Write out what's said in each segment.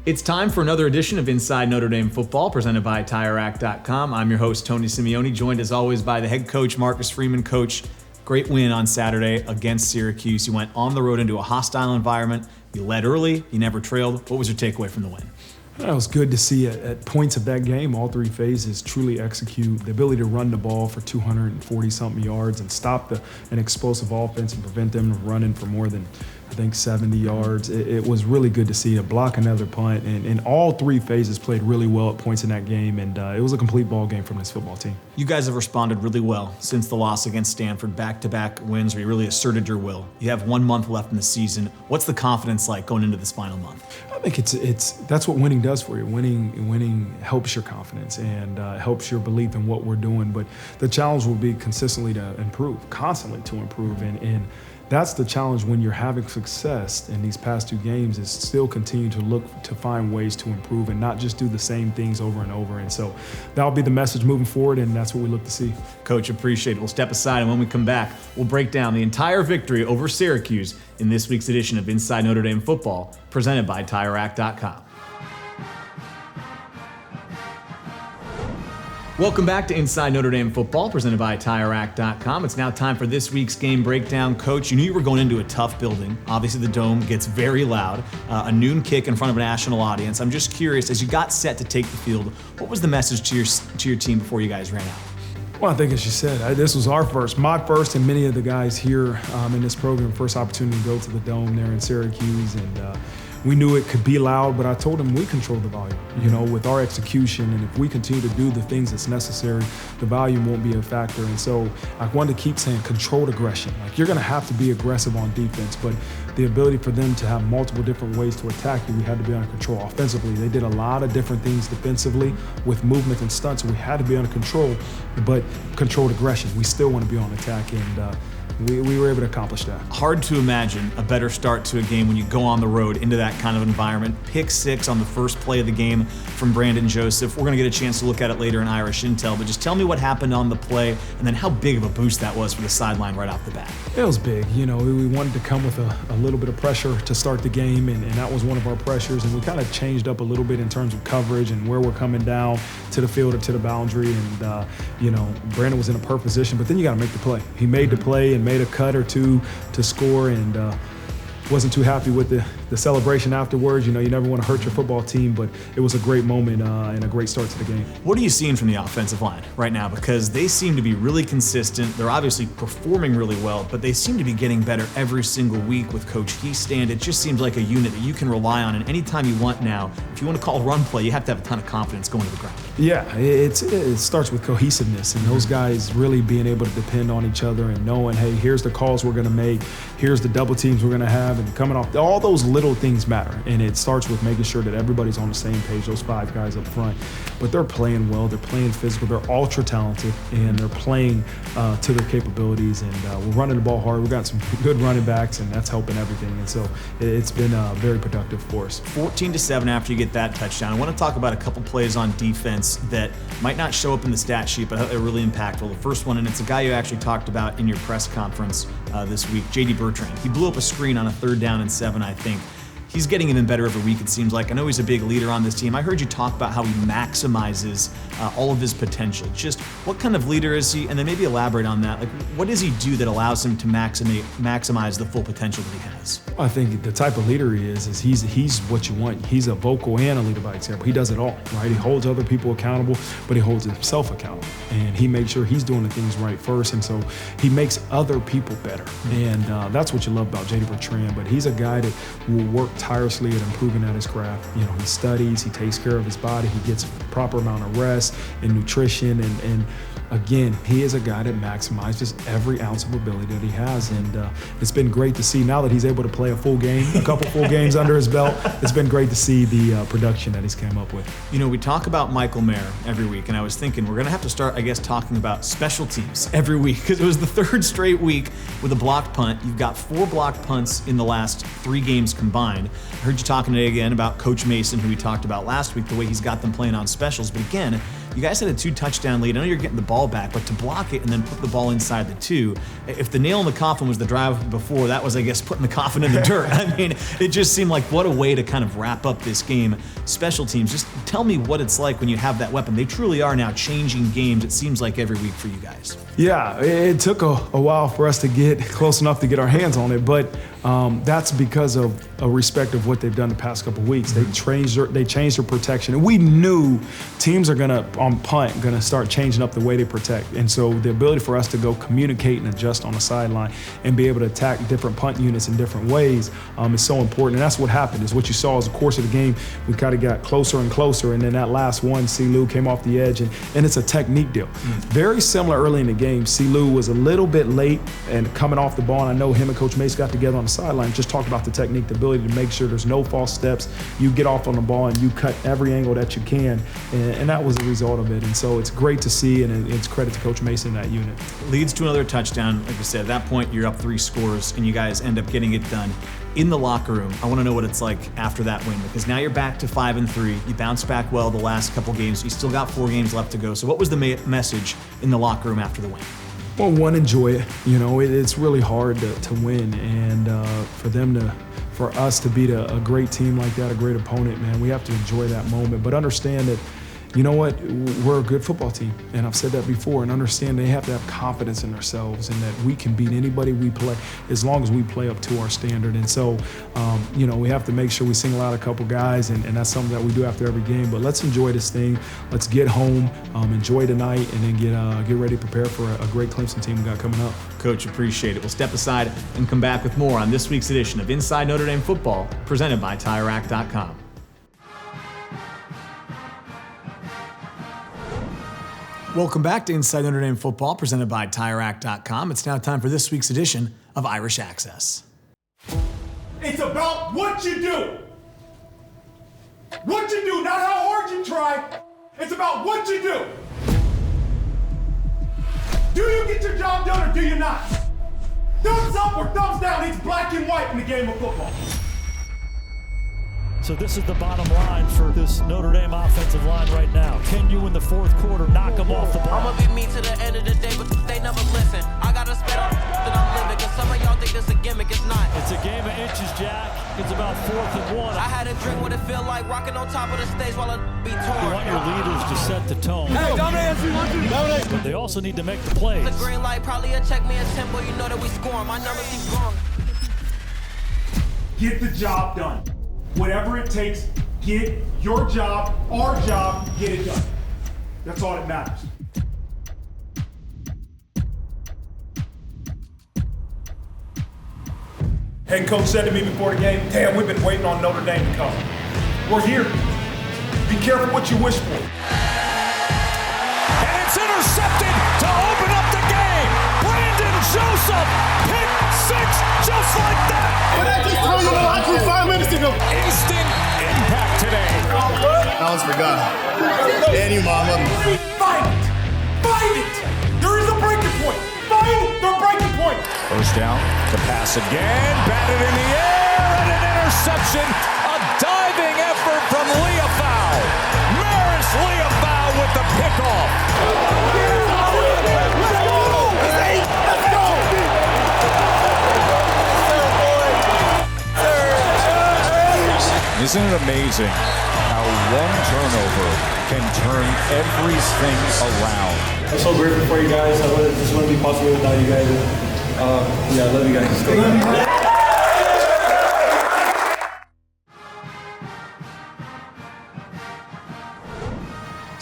It's time for another edition of Inside Notre Dame Football, presented by TireRack.com. I'm your host, Tony Simeone, joined as always by the head coach, Marcus Freeman. Coach, great win on Saturday against Syracuse. You went on the road into a hostile environment. You led early. You never trailed. What was your takeaway from the win? It was good to see at points of that game, all three phases truly execute. The ability to run the ball for 240-something yards and stop an explosive offense and prevent them from running for more than, I think, 70 yards. It was really good to see to block another punt. And all three phases played really well at points in that game. And it was a complete ball game from this football team. You guys have responded really well since the loss against Stanford. Back-to-back wins where you really asserted your will. You have 1 month left in the season. What's the confidence like going into this final month? I think that's what winning does for you. Winning helps your confidence and helps your belief in what we're doing. But the challenge will be consistently to improve, constantly to improve. And that's the challenge when you're having success in these past two games, is still continue to look to find ways to improve and not just do the same things over and over. And so that'll be the message moving forward, and that's what we look to see. Coach, appreciate it. We'll step aside, and when we come back, we'll break down the entire victory over Syracuse in this week's edition of Inside Notre Dame Football, presented by TireRack.com. Welcome back to Inside Notre Dame Football, presented by TireRack.com. It's now time for this week's game breakdown. Coach, you knew you were going into a tough building. Obviously, the Dome gets very loud. A noon kick in front of a national audience. I'm just curious, as you got set to take the field, what was the message to your team before you guys ran out? Well, I think, as you said, this was my first, and many of the guys here in this program, first opportunity to go to the Dome there in Syracuse. And we knew it could be loud, but I told them we control the volume, with our execution. And if we continue to do the things that's necessary, the volume won't be a factor. And so I wanted to keep saying controlled aggression. Like, you're going to have to be aggressive on defense, but the ability for them to have multiple different ways to attack you, we had to be under control. Offensively, they did a lot of different things defensively with movement and stunts, so we had to be under control, but controlled aggression. We still want to be on attack, and we were able to accomplish that. Hard to imagine a better start to a game when you go on the road into that kind of environment. Pick six on the first play of the game from Brandon Joseph. We're going to get a chance to look at it later in Irish Intel, but just tell me what happened on the play and then how big of a boost that was for the sideline right off the bat. It was big. We wanted to come with a little bit of pressure to start the game, and that was one of our pressures. And we kind of changed up a little bit in terms of coverage and where we're coming down to the field or to the boundary. And, Brandon was in a perfect position, but then you got to make the play. He made the play and made a cut or two to score, and wasn't too happy with the celebration afterwards. You never want to hurt your football team, but it was a great moment and a great start to the game. What are you seeing from the offensive line right now? Because they seem to be really consistent. They're obviously performing really well, but they seem to be getting better every single week with Coach Heastand. It just seems like a unit that you can rely on, and anytime you want now, if you want to call run play, you have to have a ton of confidence going to the ground. Yeah, it starts with cohesiveness, and those guys really being able to depend on each other and knowing, hey, here's the calls we're going to make, here's the double teams we're going to have, and coming off, all those little things matter. And it starts with making sure that everybody's on the same page, those five guys up front. But they're playing well, they're playing physical, they're ultra talented, and they're playing to their capabilities. And we're running the ball hard. We've got some good running backs, and that's helping everything. And so it's been very productive for us. 14-7 after you get that touchdown. I want to talk about a couple plays on defense that might not show up in the stat sheet, but they're really impactful. The first one, and it's a guy you actually talked about in your press conference this week, J.D. Bertrand. He blew up a screen on a 3rd down and 7, I think. He's getting even better every week, it seems like. I know he's a big leader on this team. I heard you talk about how he maximizes all of his potential. Just what kind of leader is he? And then maybe elaborate on that. Like, what does he do that allows him to maximize the full potential that he has? I think the type of leader he is he's what you want. He's a vocal and a leader by example. He does it all, right? He holds other people accountable, but he holds himself accountable. And he makes sure he's doing the things right first. And so he makes other people better. And that's what you love about J.D. Bertrand. But he's a guy that will work tirelessly at improving at his craft. He studies, he takes care of his body, he gets a proper amount of rest and nutrition, and again, he is a guy that maximizes every ounce of ability that he has, and it's been great to see now that he's able to play a couple full games under his belt. It's been great to see the production that he's came up with. We talk about Michael Mayer every week, and I was thinking we're going to have to start, I guess, talking about special teams every week, because it was the 3rd straight week with a blocked punt. You've got 4 blocked punts in the last 3 games combined. I heard you talking today again about Coach Mason, who we talked about last week, the way he's got them playing on specials. But again, You guys had a 2-touchdown lead. I know you're getting the ball back, but to block it and then put the ball inside the 2, if the nail in the coffin was the drive before, that was, I guess, putting the coffin in the dirt. I mean, it just seemed like what a way to kind of wrap up this game. Special teams, just tell me what it's like when you have that weapon. They truly are now changing games, it seems like, every week for you guys. Yeah, it took a while for us to get close enough to get our hands on it, but that's because of a respect of what they've done the past couple of weeks. They changed their protection, and we knew teams are gonna on punt gonna start changing up the way they protect, and so the ability for us to go communicate and adjust on the sideline and be able to attack different punt units in different ways is so important. And that's what happened. Is what you saw as the course of the game. We kind of got closer and closer, and then that last one, Silu came off the edge, and it's a technique deal. Very similar early in the game. Silu was a little bit late and coming off the ball, and I know him and Coach Mace got together on the sideline, just talked about the technique, the ability to make sure there's no false steps. You get off on the ball and you cut every angle that you can, and that was the result of it. And so it's great to see, and it's credit to Coach Mason and that unit. Leads to another touchdown. Like I said, at that point, you're up 3 scores, and you guys end up getting it done. In the locker room, I want to know what it's like after that win, because now you're back to 5-3. You bounced back well the last couple games. You still got 4 games left to go. So what was the message in the locker room after the win? Well, one, enjoy it. You know, it's really hard to win, and for us to beat a great team like that, a great opponent, man, we have to enjoy that moment. But understand that, you know what, we're a good football team, and I've said that before, and understand they have to have confidence in themselves and that we can beat anybody we play as long as we play up to our standard. And so, you know, we have to make sure we single out a couple guys, and that's something that we do after every game. But let's enjoy this thing. Let's get home, enjoy tonight, and then get ready to prepare for a great Clemson team we got coming up. Coach, appreciate it. We'll step aside and come back with more on this week's edition of Inside Notre Dame Football, presented by TireRack.com. Welcome back to Inside Notre Dame Football, presented by TireRack.com. It's now time for this week's edition of Irish Access. It's about what you do. What you do, not how hard you try. It's about what you do. Do you get your job done or do you not? Thumbs up or thumbs down, it's black and white in the game of football. So this is the bottom line for this Notre Dame offensive line right now. Can you in the fourth quarter knock them off the ball? I'ma be me to the end of the day, but they never listen. I gotta spit out that I'm living, cause some of y'all think this a gimmick, it's not. It's a game of inches, Jack. It's about 4th and 1. I had a drink what it feel like, rocking on top of the stage while I be torn. You want your leaders to set the tone. Hey, dominate. But they also need to make the plays. The green light, probably a check me a tempo, you know that we score. My numbers keep growing. Get the job done. Whatever it takes, get your job, our job, get it done. That's all that matters. Head coach said to me before the game, damn, we've been waiting on Notre Dame to come. We're here. Be careful what you wish for. And it's intercepted to open up the game. Brandon Joseph, pick 6 just like that. But I just told you about 5 minutes ago. Instant impact today. I almost forgot. And you, mama. Fight it! Fight it! There is a breaking point. Fight the breaking point. First down, the pass again, batted in the air, and an interception. A diving effort from Leofau. Maris Leofau with the pickoff. Let's go! Let's go! Isn't it amazing how one turnover can turn everything around? I'm so grateful for you guys. This wouldn't be possible without you guys. Yeah, I love you guys.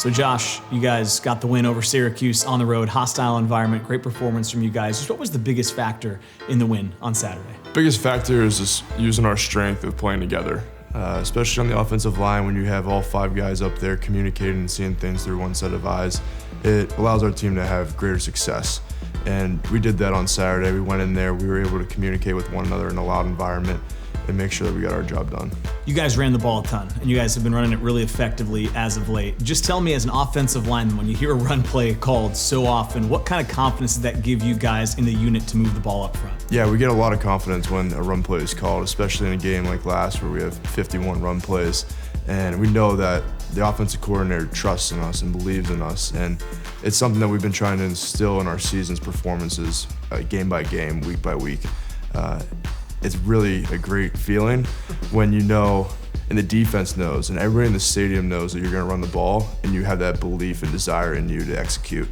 So Josh, you guys got the win over Syracuse on the road, hostile environment, great performance from you guys. Just what was the biggest factor in the win on Saturday? Biggest factor is just using our strength of playing together, especially on the offensive line when you have all 5 guys up there communicating and seeing things through one set of eyes. It allows our team to have greater success. And we did that on Saturday. We went in there, we were able to communicate with one another in a loud environment and make sure that we got our job done. You guys ran the ball a ton, and you guys have been running it really effectively as of late. Just tell me, as an offensive lineman, when you hear a run play called so often, what kind of confidence does that give you guys in the unit to move the ball up front? Yeah, we get a lot of confidence when a run play is called, especially in a game like last where we have 51 run plays. And we know that the offensive coordinator trusts in us and believes in us, and it's something that we've been trying to instill in our season's performances, game by game, week by week. It's really a great feeling when you know, and the defense knows, and everybody in the stadium knows that you're going to run the ball, and you have that belief and desire in you to execute.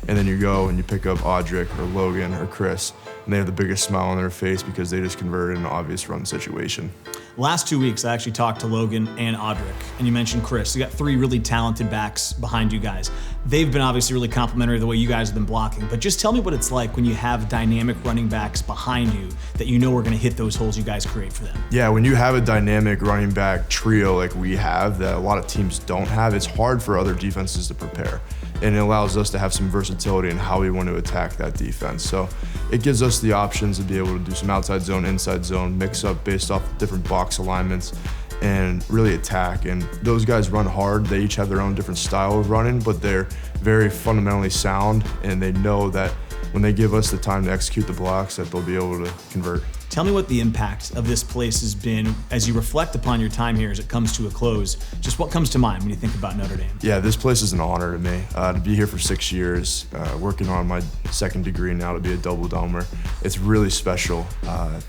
And then you go and you pick up Audric or Logan or Chris, and they have the biggest smile on their face because they just converted an obvious run situation. Last 2 weeks, I actually talked to Logan and Audric, and you mentioned Chris. You got 3 really talented backs behind you guys. They've been obviously really complimentary of the way you guys have been blocking, but just tell me what it's like when you have dynamic running backs behind you that you know are going to hit those holes you guys create for them. Yeah, when you have a dynamic running back trio like we have that a lot of teams don't have, it's hard for other defenses to prepare. And it allows us to have some versatility in how we want to attack that defense. So it gives us the options to be able to do some outside zone, inside zone, mix up based off different box alignments, and really attack. And those guys run hard. They each have their own different style of running, but they're very fundamentally sound, and they know that when they give us the time to execute the blocks, that they'll be able to convert. Tell me what the impact of this place has been as you reflect upon your time here as it comes to a close. Just what comes to mind when you think about Notre Dame? Yeah, this place is an honor to me. To be here for 6 years, working on my second degree now to be a double-domer. It's really special.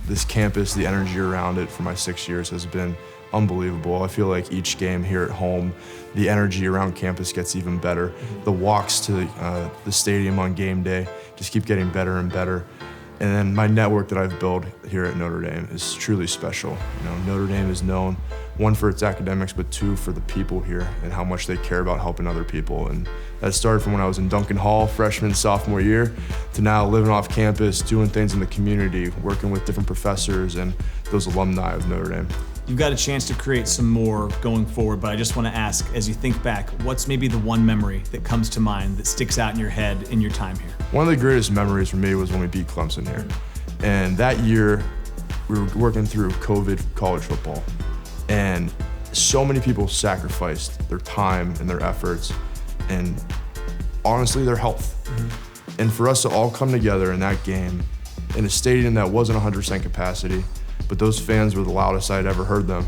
This campus, the energy around it for my 6 years has been unbelievable. I feel like each game here at home, the energy around campus gets even better. The walks to the stadium on game day just keep getting better and better. And then my network that I've built here at Notre Dame is truly special. You know, Notre Dame is known, 1, for its academics, but 2, for the people here and how much they care about helping other people. And that started from when I was in Duncan Hall, freshman, sophomore year, to now living off campus, doing things in the community, working with different professors and those alumni of Notre Dame. You've got a chance to create some more going forward, but I just want to ask, as you think back, what's maybe the one memory that comes to mind that sticks out in your head in your time here? One of the greatest memories for me was when we beat Clemson here. And that year, we were working through COVID college football. And so many people sacrificed their time and their efforts and honestly, their health. And for us to all come together in that game, in a stadium that wasn't 100% capacity, but those fans were the loudest I'd ever heard them,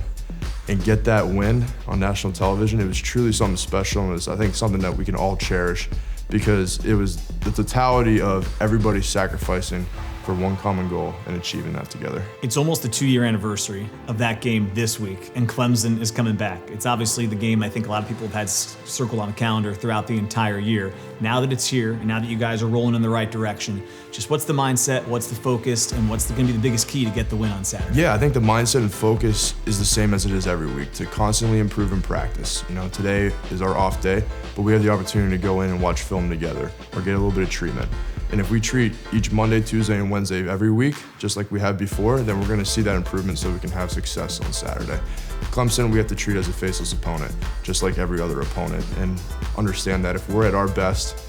and get that win on national television, it was truly something special, and it was, I think, something that we can all cherish because it was the totality of everybody sacrificing for one common goal and achieving that together. It's almost the 2-year anniversary of that game this week, and Clemson is coming back. It's obviously the game I think a lot of people have had circled on a calendar throughout the entire year. Now that it's here, and now that you guys are rolling in the right direction, just what's the mindset, what's the focus, and what's going to be the biggest key to get the win on Saturday? Yeah, I think the mindset and focus is the same as it is every week, to constantly improve in practice. You know, today is our off day, but we have the opportunity to go in and watch film together or get a little bit of treatment. And if we treat each Monday, Tuesday, and Wednesday every week, just like we have before, then we're gonna see that improvement so we can have success on Saturday. Clemson, we have to treat as a faceless opponent, just like every other opponent, and understand that if we're at our best,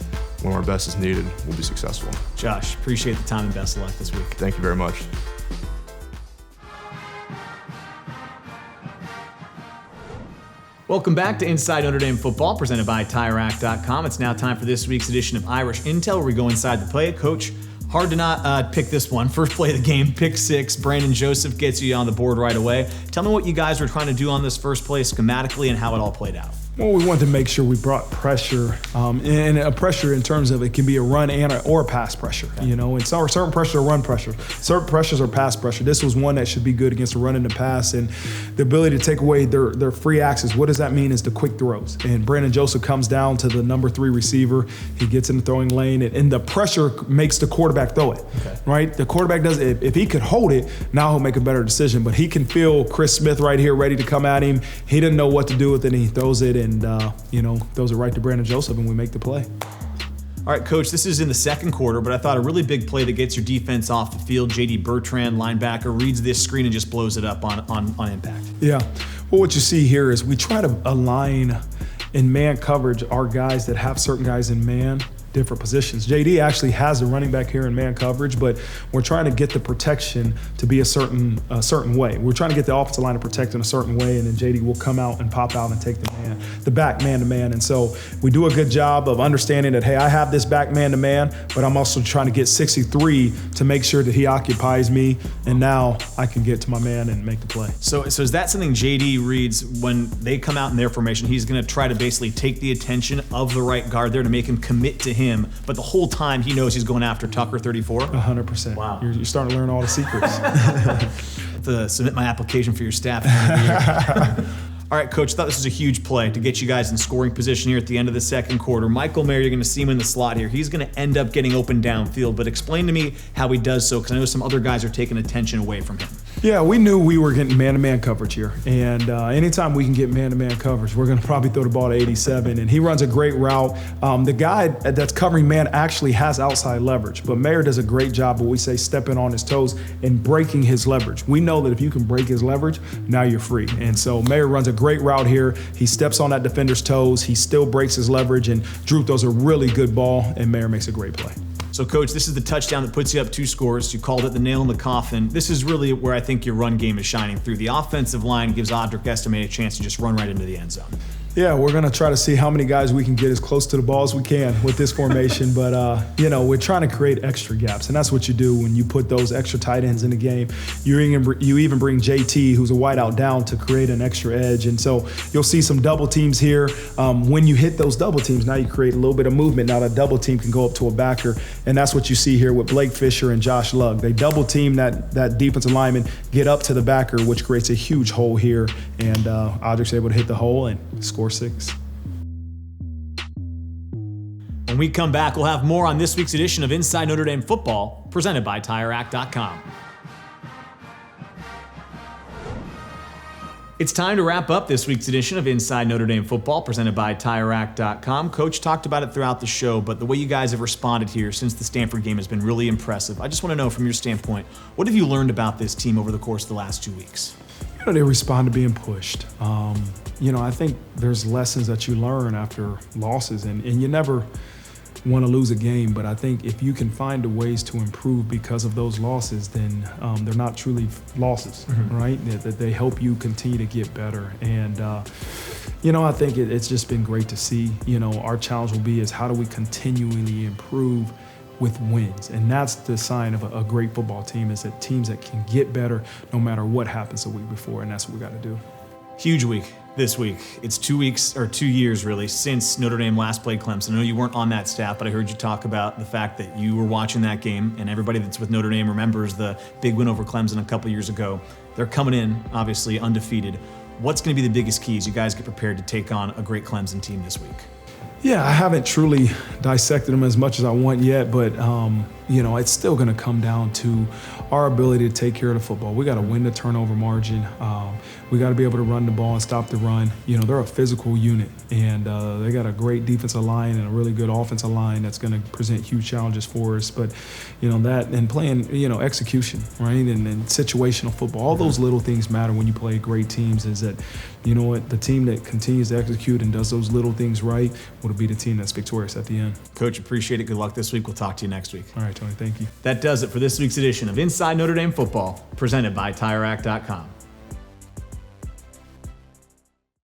when our best is needed, we'll be successful. Josh, appreciate the time and best of luck this week. Thank you very much. Welcome back to Inside Notre Dame Football, presented by TireRack.com. It's now time for this week's edition of Irish Intel, where we go inside the play. Coach, hard to not pick this one. First play of the game, pick 6. Brandon Joseph gets you on the board right away. Tell me what you guys were trying to do on this first play schematically and how it all played out. Well, we wanted to make sure we brought pressure, and a pressure in terms of it can be a run or a pass pressure, you know, and certain pressures are run pressure, certain pressures are pass pressure. This was one that should be good against the run and the pass, and the ability to take away their free access. What does that mean is the quick throws, and Brandon Joseph comes down to the number 3 receiver, he gets in the throwing lane, and the pressure makes the quarterback throw it, right? The quarterback does it. If he could hold it, now he'll make a better decision, but he can feel Chris Smith right here ready to come at him. He didn't know what to do with it, and he throws it, and throws it right to Brandon Joseph, and we make the play. All right, Coach, this is in the second quarter, but I thought a really big play that gets your defense off the field. J.D. Bertrand, linebacker, reads this screen and just blows it up on impact. Yeah. Well, what you see here is we try to align in man coverage our guys that have certain guys in man different positions. JD actually has the running back here in man coverage, but we're trying to get the protection to be a certain way. We're trying to get the offensive line to protect in a certain way, and then JD will come out and pop out and take the back man-to-man. And so we do a good job of understanding that, hey, I have this back man-to-man, but I'm also trying to get 63 to make sure that he occupies me, and now I can get to my man and make the play. So is that something JD reads when they come out in their formation? He's going to try to basically take the attention of the right guard there to make him commit to him, but the whole time he knows he's going after Tucker 34? 100%. Wow. You're starting to learn all the secrets. To submit my application for your staff. All right, Coach, thought this was a huge play to get you guys in scoring position here at the end of the second quarter. Michael Mayer, you're going to see him in the slot here. He's going to end up getting open downfield, but explain to me how he does so, because I know some other guys are taking attention away from him. Yeah, we knew we were getting man-to-man coverage here, and anytime we can get man-to-man coverage, we're going to probably throw the ball to 87, and he runs a great route. The guy that's covering man actually has outside leverage, but Mayer does a great job of, we say, stepping on his toes and breaking his leverage. We know that if you can break his leverage, now you're free, and so Mayer runs a great route here. He steps on that defender's toes, he still breaks his leverage, and Drew throws a really good ball, and Mayer makes a great play. So, Coach, this is the touchdown that puts you up 2 scores. You called it the nail in the coffin. This is really where I think your run game is shining through. The offensive line gives Audric Estime a chance to just run right into the end zone. Yeah, we're going to try to see how many guys we can get as close to the ball as we can with this formation. But, we're trying to create extra gaps. And that's what you do when you put those extra tight ends in the game. You even bring JT, who's a wideout, down to create an extra edge. And so you'll see some double teams here. When you hit those double teams, now you create a little bit of movement. Now that double team can go up to a backer. And that's what you see here with Blake Fisher and Josh Lugg. They double team that defensive lineman, get up to the backer, which creates a huge hole here. And Audric's able to hit the hole and score 6. When we come back, we'll have more on this week's edition of Inside Notre Dame Football, presented by TireRack.com. It's time to wrap up this week's edition of Inside Notre Dame Football, presented by TireRack.com. Coach talked about it throughout the show, but the way you guys have responded here since the Stanford game has been really impressive. I just want to know, from your standpoint, what have you learned about this team over the course of the last 2 weeks? They respond to being pushed. I think there's lessons that you learn after losses, and you never want to lose a game, but I think if you can find ways to improve because of those losses, then they're not truly losses, right? That they help you continue to get better. And, I think it's just been great to see. Our challenge will be is how do we continually improve with wins, and that's the sign of a great football team, is that teams that can get better no matter what happens the week before, and that's what we got to do. Huge week this week. It's 2 years really since Notre Dame last played Clemson. I know you weren't on that staff, but I heard you talk about the fact that you were watching that game, and everybody that's with Notre Dame remembers the big win over Clemson a couple years ago. They're coming in, obviously, undefeated. What's going to be the biggest key as you guys get prepared to take on a great Clemson team this week? Yeah, I haven't truly dissected them as much as I want yet, but it's still going to come down to our ability to take care of the football. We got to win the turnover margin. We got to be able to run the ball and stop the run. They're a physical unit, and they got a great defensive line and a really good offensive line that's going to present huge challenges for us. But that and playing execution, right, and situational football. All those little things matter when you play great teams. Is that the team that continues to execute and does those little things right will be the team that's victorious at the end. Coach, appreciate it. Good luck this week. We'll talk to you next week. All right, Tony. Thank you. That does it for this week's edition of Inside Notre Dame Football, presented by TireRack.com.